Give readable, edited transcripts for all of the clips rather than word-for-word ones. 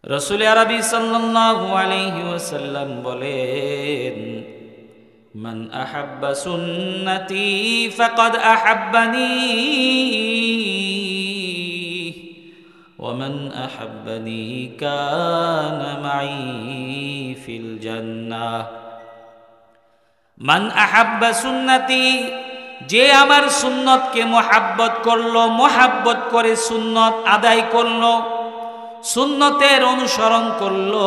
রাসূল আরবি সাল্লাল্লাহু আলাইহি ওয়াসাল্লাম বলেন, মান আহাব্বা সুন্নতি ফাকাদ আহাব্বানি ওয়া মান আহাব্বানি কানা মাই ফিল জান্নাহ। মান আহাব্বা সুন্নতি, যে আমার সুন্নতকে মোহাব্বত করলো, মোহাব্বত করে সুন্নত আদায় করলো, সুন্নতের অনুসরণ করলো,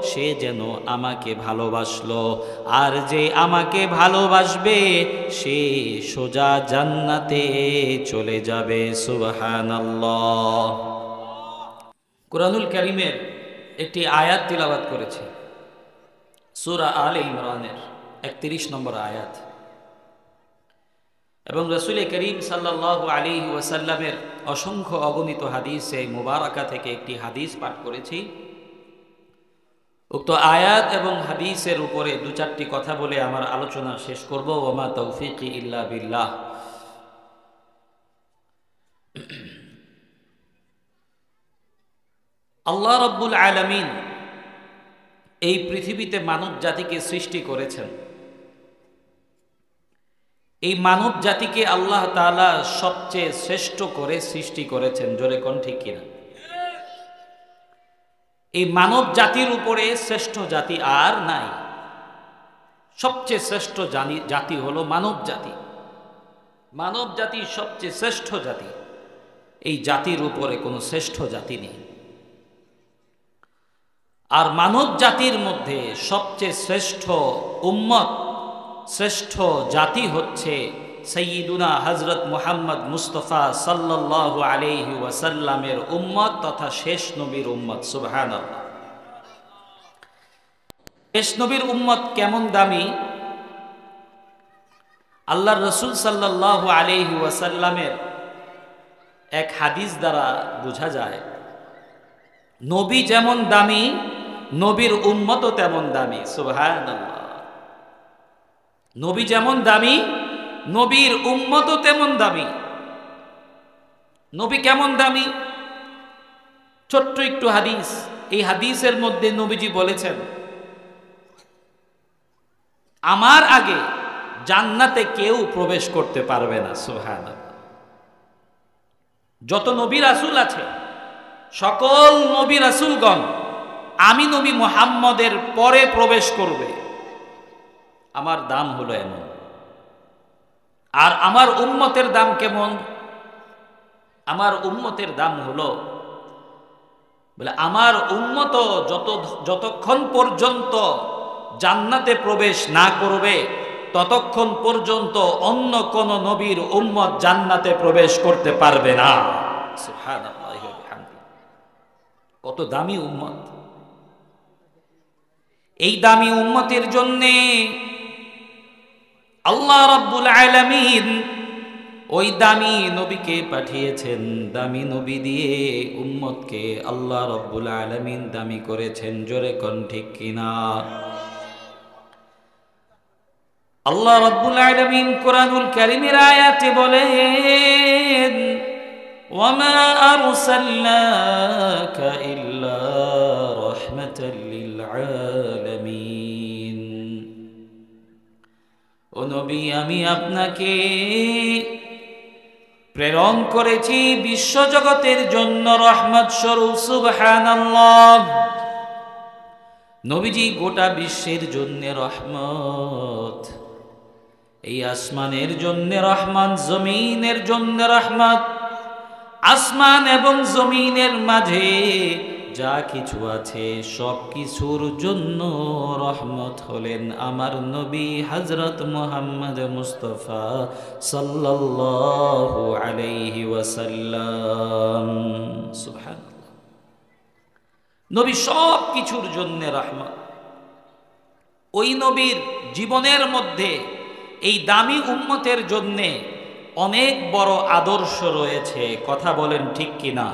সে যেন আমাকে ভালোবাসলো। আর যে আমাকে ভালোবাসবে সে সোজা জান্নাতে চলে যাবে। সুবহানাল্লাহ। কুরআনুল কারীমের একটি আয়াত তিলাওয়াত করেছে, সূরা আলে ইমরানের 31 নম্বর আয়াত। এবং রাসূল করিম সাল্লাল্লাহু আলাইহি ওয়াসাল্লামের অসংখ্য অগণিত হাদিসে মুবারাকা থেকে একটি হাদিস পাঠ করেছি। উক্ত আয়াত এবং হাদিসের উপরে দু চারটি কথা বলে আমার আলোচনা শেষ করব। ওমা তৌফিকি ইল্লা বিল্লাহ। আল্লাহ রাব্বুল আলামিন এই পৃথিবীতে মানব জাতিকে সৃষ্টি করেছেন। এই মানব জাতিকে আল্লাহ তাআলা সবচেয়ে শ্রেষ্ঠ করে সৃষ্টি করেছেন। জোরে কোন ঠিক কিনা? এই মানব জাতির উপরে শ্রেষ্ঠ জাতি আর নাই। সবচেয়ে শ্রেষ্ঠ জাতি হলো মানব জাতি। মানব জাতি সবচেয়ে শ্রেষ্ঠ জাতি। এই জাতির উপরে কোনো শ্রেষ্ঠ জাতি নেই। আর মানব জাতির মধ্যে সবচেয়ে শ্রেষ্ঠ উম্মত, শ্রেষ্ঠ জাতি হচ্ছে সাইয়্যিদুনা হযরত মুহাম্মদ মুস্তাফা সাল্লাল্লাহু আলাইহি ওয়াসাল্লামের উম্মত তথা শেষ নবীর উম্মত। সুবহানাল্লাহ। শেষ নবীর উম্মত কেমন দামি, আল্লাহর রাসূল সাল্লাল্লাহু আলাইহি ওয়াসাল্লামের এক হাদিস দ্বারা বোঝা যায়। নবী যেমন দামি, নবীর উম্মতও তেমন দামি। সুবহানাল্লাহ। নবী যেমন দামি, নবীর উম্মতও তেমন দামি। নবী কেমন দামি? ছোট্ট একটু হাদিস। এই হাদিসের মধ্যে নবীজি বলেছেন, আমার আগে জান্নাতে কেউ প্রবেশ করতে পারবে না। সুবহানাল্লাহ। যত নবী রাসূল আছে, সকল নবী রাসূলগণ আমি নবী মুহাম্মদের পরে প্রবেশ করবে। আমার দাম হলো এমন। আর আমার উম্মতের দাম কেমন? আমার উম্মতের দাম হলো, বলে আমার উম্মত যতক্ষণ পর্যন্ত জান্নাতে প্রবেশ না করবে ততক্ষণ পর্যন্ত অন্য কোন নবীর উম্মত জান্নাতে প্রবেশ করতে পারবে না। সুবহানাল্লাহি ওয়া বিহামদিহি। কত দামি উম্মত! এই দামি উম্মতের জন্যে আল্লাহ রাব্বুল আলামিন ওই দামি নবীকে পাঠিয়েছেন। দামি নবী দিয়ে উম্মতকে আল্লাহ রাব্বুল আলামিন দামি করেছেন। জোরে কোন ঠিক কিনা? আল্লাহ রাব্বুল আলামিন কুরআনুল কারীমের আয়াতে বলেন, ওয়ামা আরসালনাকা ইল্লা রাহমাতাল লিল আলামিন। ও নবী, আমি আপনাকে প্রেরণ করেছি বিশ্বজগতের জন্য রহমত স্বরূপ। সুবহানাল্লাহ। নবীজি গোটা বিশ্বের জন্য রহমত। এই আসমানের জন্য রহমত, জমিনের জন্য রহমত। আসমান এবং জমিনের মাঝে যা কিছু আছে সব কিছুর জন্য রহমত হলেন আমার নবী হযরত মুহাম্মদ মুস্তাফা সাল্লাল্লাহু আলাইহি ওয়াসাল্লাম। সুবহানাল্লাহ। নবী সব কিছুর জন্য রহমত। ওই নবীর জীবনের মধ্যে এই দামি উম্মতের জন্য অনেক বড় আদর্শ রয়েছে। কথা বলেন ঠিক কিনা?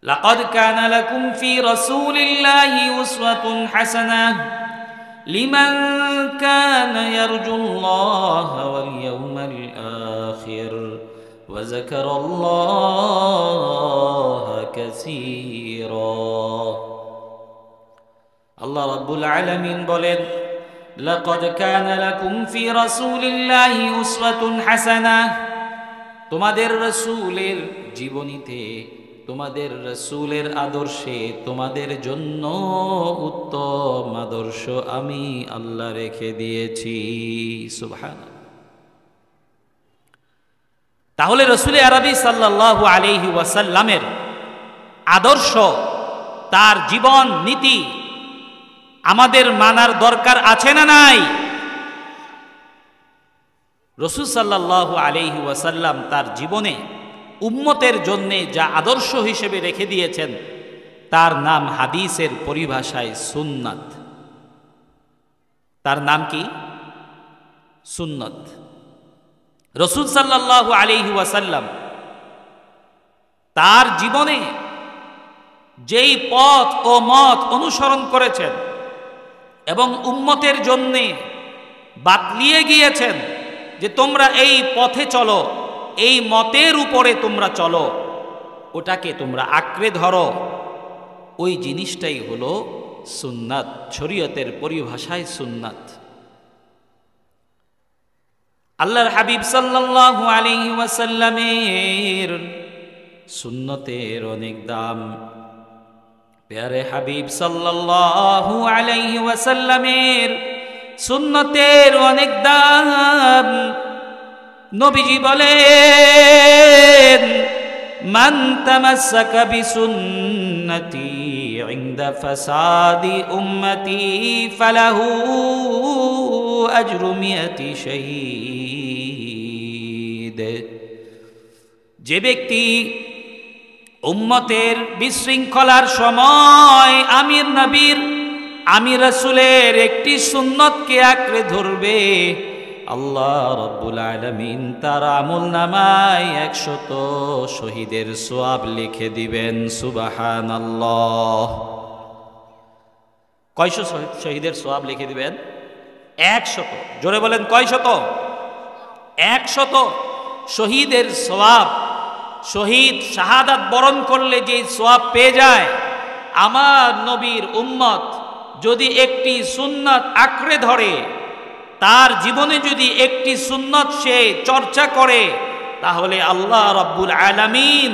লাকাদ কানা লাকুম ফি রাসূলিল্লাহি উসওয়াতুন হাসানাহ লিমান কানা ইয়ারজুল্লাহা ওয়াল ইয়াউমাল আখির وذكر الله كثيرا আল্লাহ রাব্বুল আলামিন বলেন লাকাদ কানা লাকুম ফি রাসূলিল্লাহি উসওয়াতুন হাসানাহ তোমাদের রাসূলের জীবনীতে তোমাদের রাসূলের আদর্শে তোমাদের জন্য উত্তম আদর্শ আমি আল্লাহ রেখে দিয়েছি সুবহানাল্লাহ। তাহলে রাসূল আরবি সাল্লাল্লাহু আলাইহি ওয়াসাল্লামের আদর্শ তার জীবন নীতি আমাদের মানার দরকার আছে না নাই? রাসূল সাল্লাল্লাহু আলাইহি ওয়াসাল্লাম তার জীবনে উম্মতের জন্য যা আদর্শ হিসেবে রেখে দিয়েছেন তার নাম হাদিসের পরিভাষায় সুন্নাত। তার নাম কি? সুন্নাত। রাসূল সাল্লাল্লাহু আলাইহি ওয়াসাল্লাম তার জীবনে যেই পথ ও মত অনুসরণ করেছেন এবং উম্মতের জন্য বাতলিয়ে গিয়েছেন যে তোমরা এই পথে চলো, এই মতের উপরে তোমরা চলো, ওটাকে তোমরা আঁকড়ে ধরো, ওই জিনিসটাই হলো সুন্নাত, শরীয়তের পরিভাষায় সুন্নাত। আল্লাহর হাবিব সাল্লাল্লাহু আলাইহি ওয়াসাল্লামের সুন্নতের অনেক দাম। প্যারে হাবিব সাল্লাল্লাহু আলাইহি ওয়াসাল্লামের সুন্নতের অনেক দাম। নবীজি বলেন মান তামাসসাকা বিসুন্নতি ইনদা ফাসাদি উম্মতি ফালাহু আজরু মিয়াতি শহীদ। যে ব্যক্তি উম্মতের বিশৃঙ্খলার সময় আমির নবীর আমি রাসূলের একটি সুন্নতকে আঁকড়ে ধরবে, আল্লাহ রাব্বুল আলামিন তার আমলনামায় 100 শহীদের সওয়াব লিখে দিবেন। সুবহানাল্লাহ। কয়শো শহীদের সওয়াব লিখে দিবেন? 100। জোরে বলেন কয়শত? 100 শহীদের সওয়াব। শহীদ শাহাদাত বরণ করলে যে সওয়াব পেয়ে যায়, আমার নবীর উম্মত যদি একটি সুন্নাত আঁকড়ে ধরে, তার জীবনে যদি একটি সুন্নাত সে চর্চা করে, তাহলে আল্লাহ রাব্বুল আলামিন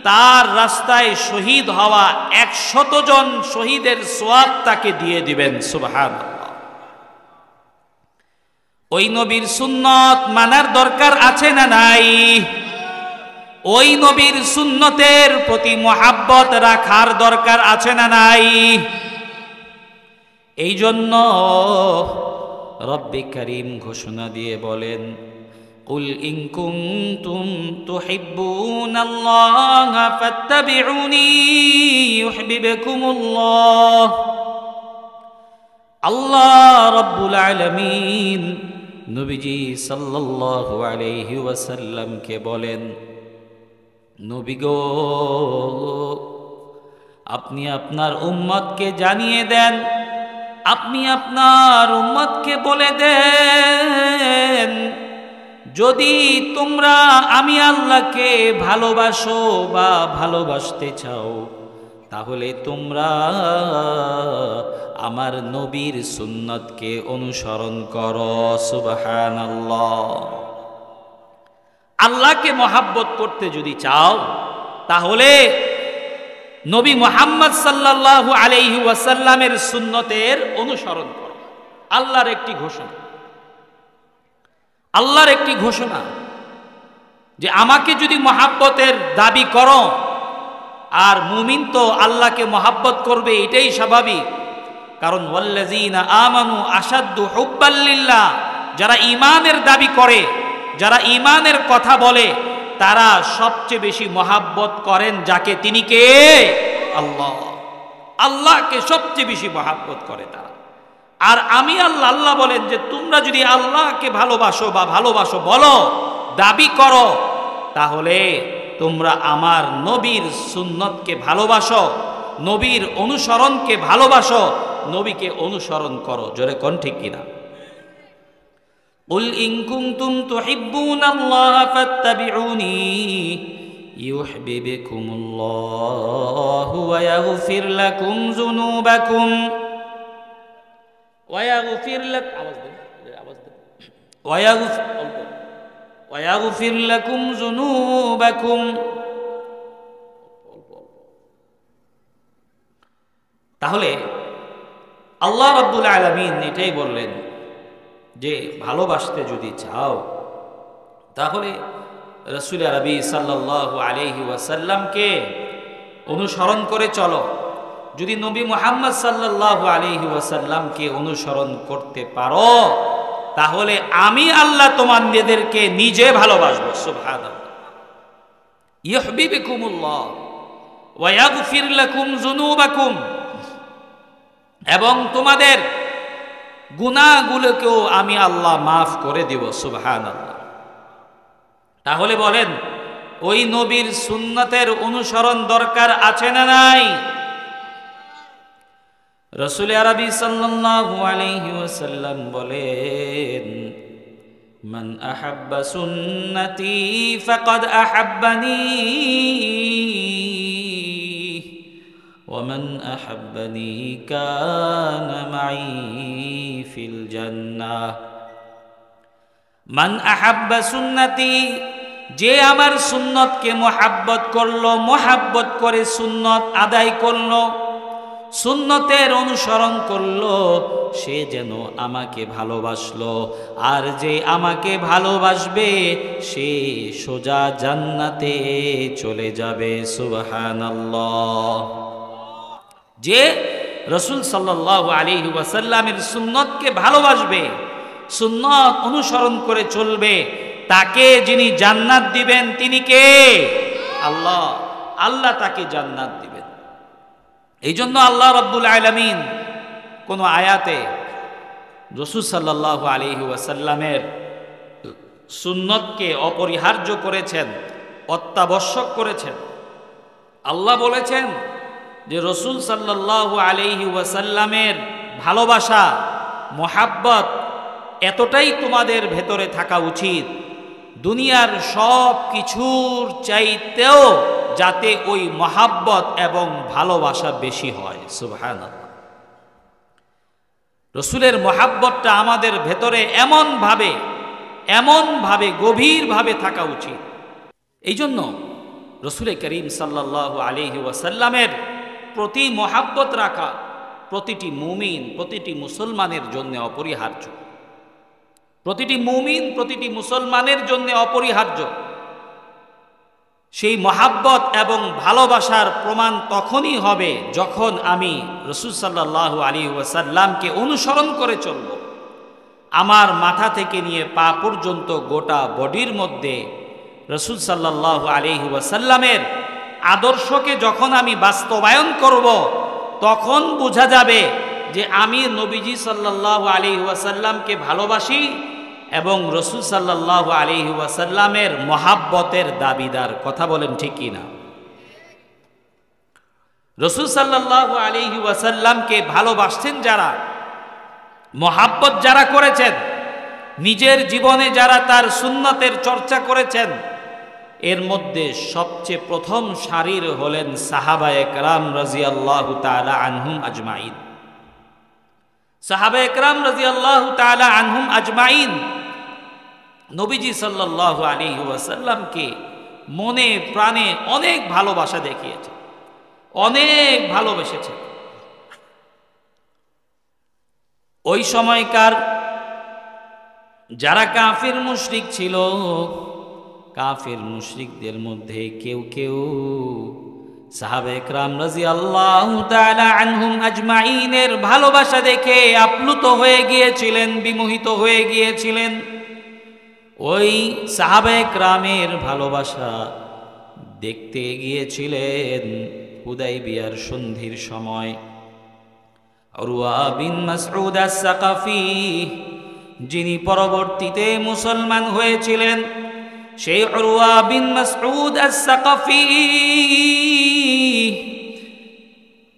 তার রাস্তায় শহীদ হওয়া 100 জন শহীদের সওয়াব তাকে দিয়ে দিবেন। সুবহানাল্লাহ। ওই নবীর সুন্নত মানার দরকার আছে না নাই? ওই নবীর সুন্নতের প্রতি মহাব্বত রাখার দরকার আছে না নাই? এই জন্য রব্বে কারীম ঘোষণা দিয়ে বলেন কুল ইন কুনতুম তুহিব্বুনাল্লাহা ফাত্তাবিউনি ইউহিব্বুকুমুল্লাহ। আল্লাহ রাব্বুল আলামিন নবীজি সাল্লাল্লাহু আলাইহি ওয়াসাল্লামকে বলেন, নবী গো, আপনি আপনার উম্মতকে জানিয়ে দেন, আপনি আপনার উম্মতকে বলে দেন, যদি তোমরা আমি আল্লাহকে ভালোবাসো বা ভালোবাসতে চাও, তাহলে তোমরা আমার নবীর সুন্নতকে অনুসরণ করো। সুবহানাল্লাহ। আল্লাহকে মহাব্বত করতে যদি চাও, তাহলে নবী মুহাম্মদ সাল্লাল্লাহু আলাইহি ওয়াসাল্লামের সুন্নতের অনুসরণ করো। আল্লাহর একটি ঘোষণা, আল্লাহর একটি ঘোষণা যে আমাকে যদি মহাব্বতের দাবি করো, আর মুমিন তো আল্লাহকে মহাব্বত করবে, এটাই স্বাভাবিক। কারণ ওয়াল্লাযীনা আমানু আশাদ্দু হুব্বাল লিল্লাহ, যারা ঈমানের দাবি করে, যারা ঈমানের কথা বলে, তারা সবচেয়ে বেশি মহাব্বত করেন যাকে, তিনি কে? আল্লাহ। আল্লাহকে সবচেয়ে বেশি মহাব্বত করে তারা। আর আমি আল্লাহ, আল্লাহ বলেন যে তোমরা যদি আল্লাহকে ভালোবাসো বা ভালোবাসো বলো, দাবি করো, তাহলে তোমরা আমার নবীর সুন্নতকে ভালোবাসো, নবীর অনুসরণকে ভালোবাসো, নবীকে অনুসরণ করো। জোরে কোন ঠিক কিনা? কুল ইন কুনতুম তুহিব্বুনাল্লাহ ফাত্তাবিউনি ইউহিব্বুকুমুল্লাহু ওয়া ইয়াগফির লাকুম যুনুবাকুম ওয়া ইয়াগফির লাকুম ওয়া ইয়াগফির লাকুম যুনুবাকুম। তাহলে আল্লাহ রাব্বুল আলামিন এটাই বললেন যে ভালোবাসতে যদি চাও তাহলে রাসূল আরবি সাল্লাল্লাহু আলাইহি ওয়াসাল্লামকে অনুসরণ করে চলো। যদি নবী মুহাম্মদ সাল্লাল্লাহু আলাইহি ওয়াসাল্লামকে অনুসরণ করতে পারো তাহলে আমি আল্লাহ তোমাদেরকে নিজে ভালোবাসবো। সুবহানাল্লাহ। ইউহিব্বুকুমুল্লাহ ওয়া ইয়াগফির লাকুম যুনুবাকুম, এবং তোমাদের গুনাহগুলোকেও আমি আল্লাহ মাফ করে দিব। সুবহানাল্লাহ। তাহলে বলেন ওই নবীর সুন্নতের অনুসরণ দরকার আছে না নাই? রাসূল আরবি সাল্লাল্লাহু আলাইহি ওয়াসাল্লাম বলেন, মান আহাব্বা সুন্নতি ফাকাদ আহাব্বানি ওয়া মান আহাব্বানি কানা মাই ফিল জান্নাহ। মান আহাব্বা সুন্নতি, যে আমার সুন্নতকে মোহাব্বত করলো, মোহাব্বত করে সুন্নত আদায় করলো, সুন্নতের অনুসরণ করলো, সে যেন আমাকে ভালোবাসলো। আর যে আমাকে ভালোবাসবে সে সোজা জান্নাতে চলে যাবে। সুবহানাল্লাহ। যে রাসূল সাল্লাল্লাহু আলাইহি ওয়াসাল্লামের সুন্নতকে ভালোবাসবে, সুন্নত অনুসরণ করে চলবে, তাকে যিনি জান্নাত দিবেন তিনি কে? আল্লাহ। আল্লাহ তাকে জান্নাত দিবেন। এই জন্য আল্লাহ রাব্বুল আলামিন কোন আয়াতে রাসূল সাল্লাল্লাহু আলাইহি ওয়াসাল্লামের সুন্নতকে অপরিহার্য করেছেন, অত্যাবশ্যক করেছেন। আল্লাহ বলেছেন যে রাসূল সাল্লাল্লাহু আলাইহি ওয়াসাল্লামের ভালোবাসা, মোহাব্বত এতটাই তোমাদের ভেতরে থাকা উচিত, দুনিয়ার সব কিছুর চাইতেও যাতে ওই মোহাব্বত এবং ভালোবাসা বেশি হয়। সুবহানাল্লাহ। রাসূলের মোহাব্বতটা আমাদের ভেতরে এমনভাবে গভীরভাবে থাকা উচিত। এই জন্য রাসূল করিম সাল্লাল্লাহু আলাইহি ওয়াসাল্লামের প্রতি মোহাব্বত রাখা প্রতিটি মুমিন, প্রতিটি মুসলমানের জন্য অপরিহার্য। প্রতিটি মুমিন, প্রতিটি মুসলমানের জন্য অপরিহার্য। সেই মহাব্বত এবং ভালোবাসার প্রমাণ তখনই হবে যখন আমি রাসূল সাল্লাল্লাহু আলাইহি ওয়াসাল্লামকে অনুসরণ করে চলব। আমার মাথা থেকে নিয়ে পা পর্যন্ত গোটা বডির মধ্যে রাসূল সাল্লাল্লাহু আলাইহি ওয়াসাল্লামের আদর্শকে যখন আমি বাস্তবায়ন করব, তখন বোঝা যাবে যে আমি নবীজি সাল্লাল্লাহু আলাইহি ওয়াসাল্লামকে ভালোবাসি এবং রাসূল সাল্লাল্লাহু আলাইহি ওয়াসাল্লামের মহাব্বতের দাবিদার। কথা বলেন ঠিক কি না? রাসূল সাল্লাল্লাহু আলাইহি ওয়াসাল্লামকে ভালোবাসছেন যারা, মহাব্বত যারা করেছেন, নিজের জীবনে যারা তার সুন্নতের চর্চা করেছেন, এর মধ্যে সবচেয়ে প্রথম সারির হলেন সাহাবায়ে কেরাম রাদিয়াল্লাহু তাআলা আনহুম আজমাইন। সাহাবায়ে কেরাম রাদিয়াল্লাহু তাআলা আনহুম আজমাইন নবীজি সাল্লাল্লাহু আলাইহি ওয়াসাল্লামকে মনে প্রাণে অনেক ভালোবাসা দেখিয়েছে, অনেক ভালোবেসেছে। ওই সময়কার যারা কাফির মুশরিক ছিল, কাফির মুশরিকদের মধ্যে কেউ কেউ সাহাবায়ে কেরাম রাদিয়াল্লাহু তাআলা আনহুম আজমাইনের ভালোবাসা দেখে আপ্লুত হয়ে গিয়েছিলেন, বিমোহিত হয়ে গিয়েছিলেন। ওই সাহাবায়ে কেরামের ভালোবাসা দেখতে গিয়েছিলেন হুদাইবিয়ার সন্ধির সময়। উরওয়া বিন মাসউদ আস-সাকাফি, যিনি পরবর্তীতে মুসলমান হয়েছিলেন, সেই উরওয়া বিন মাসউদ আস-সাকাফি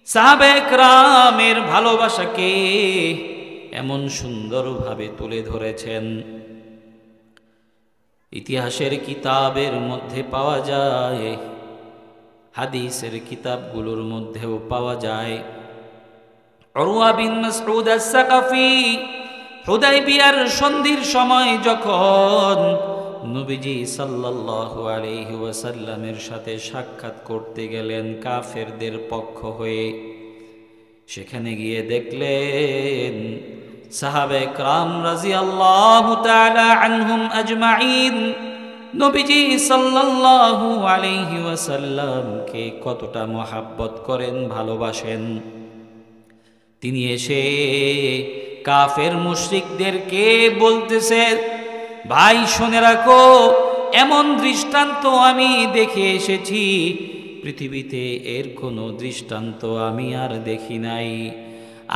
সাহাবায়ে কেরামের ভালোবাসাকে এমন সুন্দরভাবে তুলে ধরেছেন ইতিহাসের কিতাবের মধ্যে পাওয়া যায়, হাদিসের কিতাবগুলোর মধ্যেও পাওয়া যায়। উরওয়া বিন মাসউদ আস-সাকাফি হুদায়বিয়ার সন্ধির সময় যখন নবীজি সাল্লাল্লাহু আলাইহি ওয়াসাল্লামের সাথে সাক্ষাৎ করতে গেলেন কাফেরদের পক্ষ হয়ে, সেখানে গিয়ে দেখলেন সাহাবায়ে কেরাম রাদিয়াল্লাহু তাআলা আনহুম আজমাইন নবীজি সাল্লাল্লাহু আলাইহি ওয়াসাল্লামকে কতটা মহব্বত করেন, ভালোবাসেন। তিনি এসে কাফের মুশরিকদেরকে বলতেছে, ভাই শুনে রাখো, এমন দৃষ্টান্ত আমি দেখে এসেছি, পৃথিবীতে এর কোনো দৃষ্টান্ত আমি আর দেখি নাই।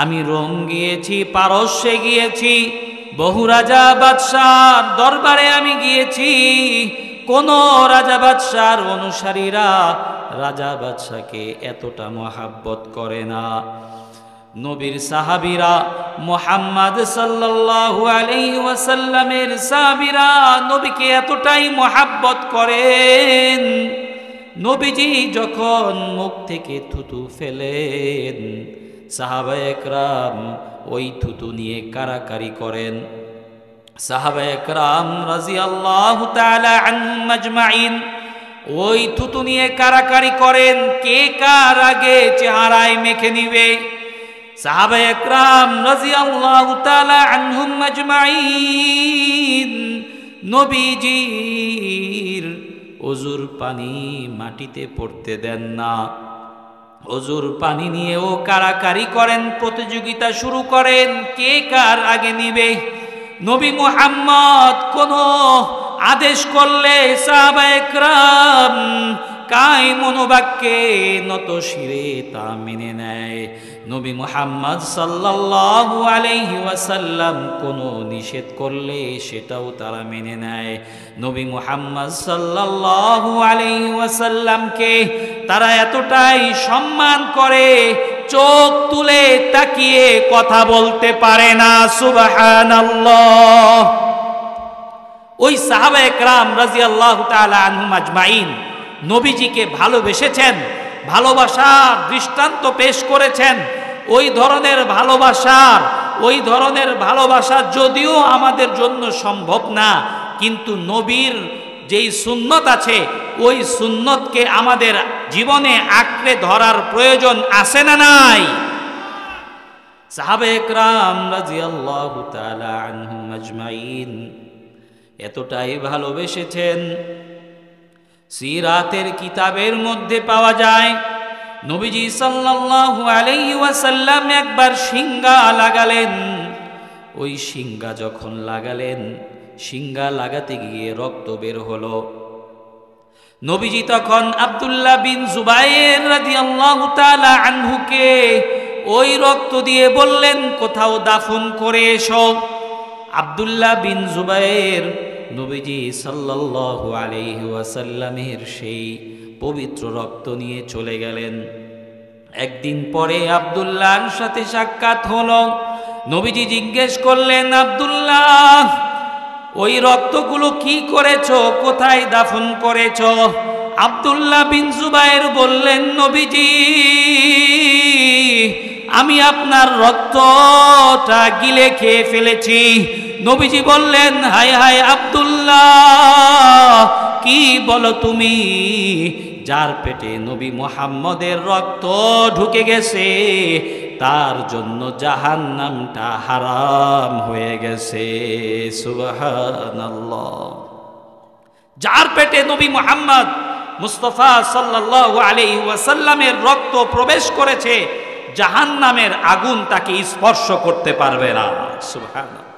আমি রোম গিয়েছি, পারস্যে গিয়েছি, বহু রাজা বাদশার দরবারে আমি গিয়েছি, কোন রাজা বাদশার অনুসারীরা রাজা বাদশাকে এতটা মহব্বত করে না। নবীর সাহাবীরা, মুহাম্মদ সাল্লাল্লাহু আলাইহি ওয়াসাল্লামের সাহাবীরা নবীকে এতটাই মহব্বত করেন, নবীজি যখন মুখ থেকে থুতু ফেলেন সাহাবায়ে কেরাম ওই থুতু নিয়ে কারাকারি করেন। সাহাবায়ে কেরাম রাদিয়াল্লাহু তাআলা আনহুম আজমাইন ওই থুতু নিয়ে কারাকারি করেন, কে কার আগে চেহারায় মেখে নিবে। সাহাবায়ে কেরাম রাদিয়াল্লাহু তাআলা আনহুম আজমাইন নবীজির ওযুর পানি মাটিতে পড়তে দেন না, ওযুর পানি নিয়েও কারাকারি করেন, প্রতিযোগিতা শুরু করেন কে কার আগে নিবে। নবী মুহাম্মদ কোন আদেশ করলে সাহাবায়ে কেরাম কায় মনোবাক্যে নত শিরে তা মেনে নেয়। নবী মুহাম্মদ সাল্লাল্লাহু আলাইহি ওয়াসাল্লাম কোনো নিষেধ করলে সেটাও তারা মেনে নেয়। নবী মুহাম্মদ সাল্লাল্লাহু আলাইহি ওয়াসাল্লামকে তারা এতটাই সম্মান করে চোখ তুলে তাকিয়ে কথা বলতে পারে না। সুবহানাল্লাহ। ওই সাহাবায়ে কেরাম রাদিয়াল্লাহু তাআলা আনহুম আজমাইন নবীজিকে ভালোবেসেছেন, ভালোবাসার দৃষ্টান্ত পেশ করেছেন। ওই ধরনের ভালোবাসা যদিও আমাদের জন্য সম্ভব না, কিন্তু নবীর যেই সুন্নত আছে ওই সুন্নতকে আমাদের জীবনে আঁকড়ে ধরার প্রয়োজন আছে না নাই? সাহাবায়ে কেরাম রাদিয়াল্লাহু তাআলা আনহুম আজমাইন এতটাই ভালোবেসেছেন, সিরাতের কিতাবের মধ্যে পাওয়া যায় নবীজি সাল্লাল্লাহু আলাইহি ওয়াসাল্লাম একবার সিংহা লাগালেন। ওই সিংহা যখন লাগালেন, সিংহা লাগাতে গিয়ে রক্ত বের হলো। নবীজি তখন আব্দুল্লাহ বিন জুবায়ের রাদিয়াল্লাহু তাআলা আনহুকে ওই রক্ত দিয়ে বললেন, কোথাও দাফন করে এসো। আব্দুল্লাহ বিন জুবায়ের নবীজি সাল্লাল্লাহু আলাইহি ওয়াসাল্লামের সেই পবিত্র রক্ত নিয়ে চলে গেলেন। একদিন পরে আব্দুল্লাহর সাথে সাক্ষাৎ হলো। নবীজি জিজ্ঞেস করলেন, আব্দুল্লাহ ওই রক্তগুলো কি করেছো, কোথায় দাফন করেছো? আব্দুল্লাহ বিন জুবায়ের বললেন, নবীজি আমি আপনার রক্তটা গিলে খেয়ে ফেলেছি। নবীজি বললেন, হায় হায় আব্দুল্লাহ কি বলো তুমি? যার পেটে নবী মুহাম্মদের রক্ত ঢুকে গেছে তার জন্য জাহান্নামটা হারাম হয়ে গেছে। সুবহানাল্লাহ। যার পেটে নবী মুহাম্মদ মুস্তাফা সাল্লাল্লাহু আলাইহি ওয়াসাল্লামের রক্ত প্রবেশ করেছে জাহান্নামের আগুন তাকে স্পর্শ করতে পারবে না। সুবহানাল্লাহ।